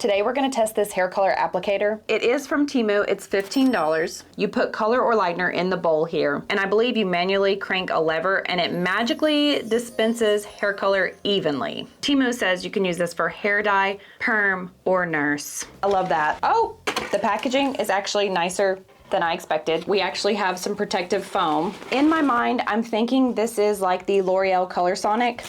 Today we're gonna test this hair color applicator. It is from Temu, it's $15. You put color or lightener in the bowl here, and I believe you manually crank a lever and it magically dispenses hair color evenly. Temu says you can use this for hair dye, perm, or nurse. I love that. Oh, the packaging is actually nicer than I expected. We actually have some protective foam. In my mind, I'm thinking this is like the L'Oreal Color Sonic.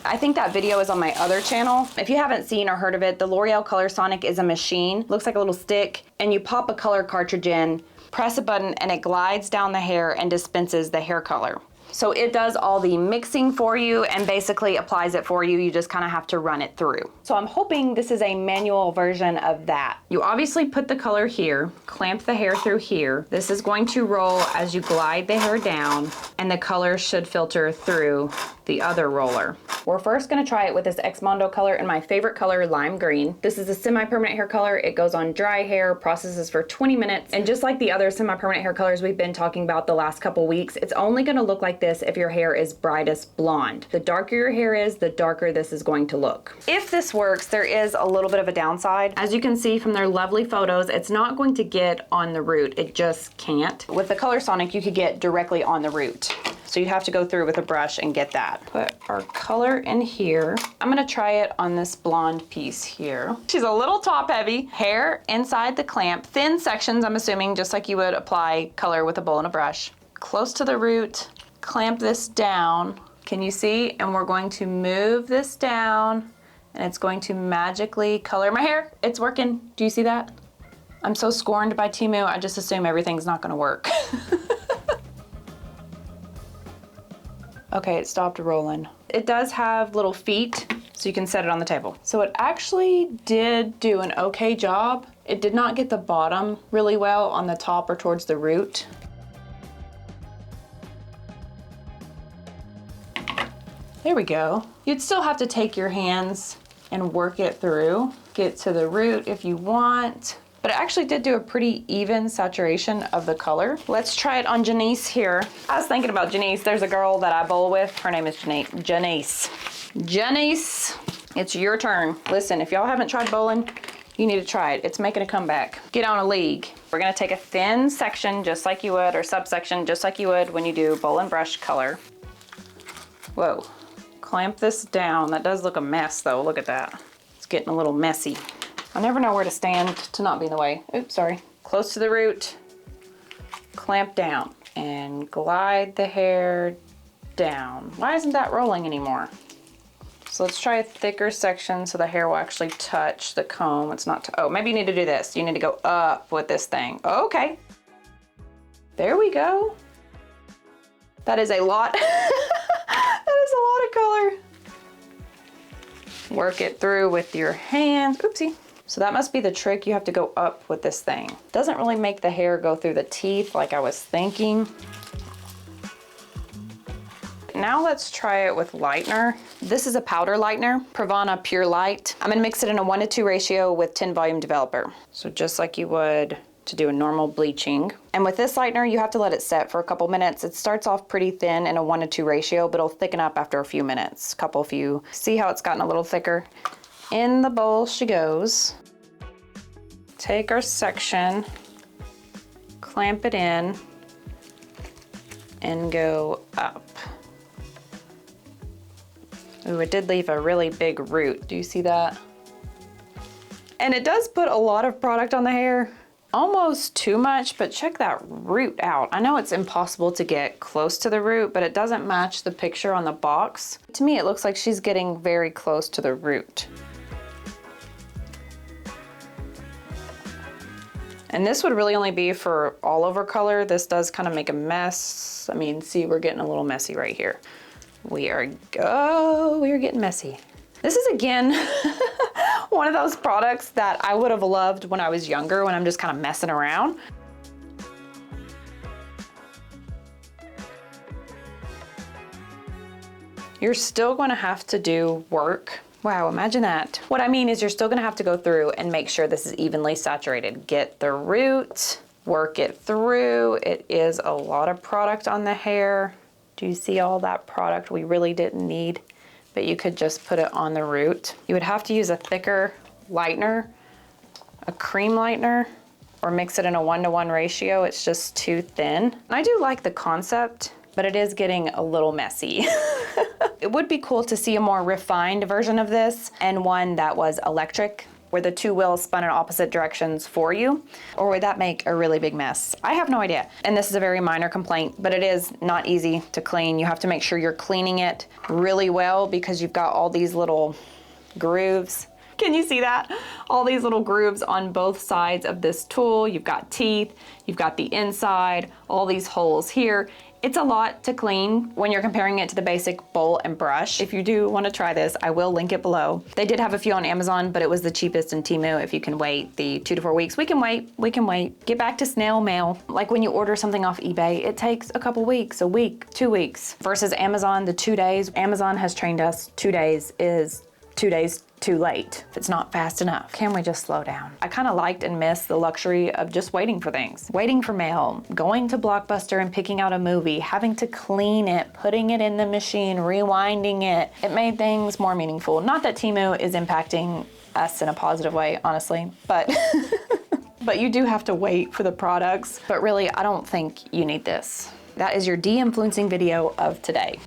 I think that video is on my other channel. If you haven't seen or heard of it, the L'Oreal Color Sonic is a machine. Looks like a little stick, and you pop a color cartridge in, press a button, and it glides down the hair and dispenses the hair color. So it does all the mixing for you and basically applies it for you. You just kind of have to run it through. So I'm hoping this is a manual version of that. You obviously put the color here, clamp the hair through here. This is going to roll as you glide the hair down, and the color should filter through the other roller. We're first gonna try it with this X Mondo color in my favorite color, lime green. This is a semi-permanent hair color. It goes on dry hair, processes for 20 minutes. And just like the other semi-permanent hair colors we've been talking about the last couple weeks, it's only gonna look like this if your hair is brightest blonde. The darker your hair is, the darker this is going to look. If this works, there is a little bit of a downside. As you can see from their lovely photos, it's not going to get on the root. It just can't. With the Color Sonic, you could get directly on the root. So you'd have to go through with a brush and get that. Put our color in here. I'm gonna try it on this blonde piece here. She's a little top heavy. Hair inside the clamp. Thin sections, I'm assuming, just like you would apply color with a bowl and a brush. Close to the root, clamp this down. Can you see? And we're going to move this down and it's going to magically color my hair. It's working. Do you see that? I'm so scorned by Temu, I just assume everything's not gonna work. Okay, it stopped rolling. It does have little feet, so you can set it on the table. So it actually did do an okay job. It did not get the bottom really well on the top or towards the root. There we go. You'd still have to take your hands and work it through. Get to the root if you want. But it actually did do a pretty even saturation of the color. Let's try it on Janice here. I was thinking about Janice. There's a girl that I bowl with. Her name is Janice. Janice, it's your turn. Listen, if y'all haven't tried bowling, you need to try it. It's making a comeback. Get on a league. We're gonna take a thin section just like you would, or subsection just like you would when you do bowl and brush color. Whoa, clamp this down. That does look a mess though, look at that. It's getting a little messy. I never know where to stand to not be in the way. Oops, sorry. Close to the root, clamp down, and glide the hair down. Why isn't that rolling anymore? So let's try a thicker section so the hair will actually touch the comb. It's not, oh, maybe you need to do this. You need to go up with this thing. Okay. There we go. That is a lot. That is a lot of color. Work it through with your hands. Oopsie. So that must be the trick. You have to go up with this thing. Doesn't really make the hair go through the teeth like I was thinking. Now let's try it with lightener. This is a powder lightener, Pravana Pure Light. I'm gonna mix it in a 1:2 ratio with 10 volume developer. So just like you would to do a normal bleaching. And with this lightener, you have to let it set for a couple minutes. It starts off pretty thin in a 1:2 ratio, but it'll thicken up after a few minutes, few. See how it's gotten a little thicker? In the bowl she goes. Take our section, clamp it in, and go up. Ooh, it did leave a really big root. Do you see that? And it does put a lot of product on the hair. Almost too much, but check that root out. I know it's impossible to get close to the root, but it doesn't match the picture on the box. To me, it looks like she's getting very close to the root. And this would really only be for all over color. This does kind of make a mess. I mean, see, we're getting a little messy right here. We are getting messy. This is, again, one of those products that I would have loved when I was younger, when I'm just kind of messing around. You're still going to have to do work. Wow, imagine that. What I mean is you're still gonna have to go through and make sure this is evenly saturated. Get the root, work it through. It is a lot of product on the hair. Do you see all that product we really didn't need? But you could just put it on the root. You would have to use a thicker lightener, a cream lightener, or mix it in a 1-to-1 ratio. It's just too thin. I do like the concept, but it is getting a little messy. It would be cool to see a more refined version of this and one that was electric, where the two wheels spun in opposite directions for you, or would that make a really big mess? I have no idea. And this is a very minor complaint, but it is not easy to clean. You have to make sure you're cleaning it really well because you've got all these little grooves. Can you see that? All these little grooves on both sides of this tool. You've got teeth, you've got the inside, all these holes here. It's a lot to clean when you're comparing it to the basic bowl and brush. If you do want to try this, I will link it below. They did have a few on Amazon, but it was the cheapest in Temu. If you can wait the 2 to 4 weeks, we can wait. Get back to snail mail. Like when you order something off eBay, it takes a couple weeks, a week, 2 weeks. Versus Amazon, the 2 days. Amazon has trained us 2 days is 2 days too late if it's not fast enough. Can we just slow down? I kind of liked and missed the luxury of just waiting for things. Waiting for mail, going to Blockbuster and picking out a movie, having to clean it, putting it in the machine, rewinding it. It made things more meaningful. Not that Temu is impacting us in a positive way, honestly, but but you do have to wait for the products. But really, I don't think you need this. That is your de-influencing video of today.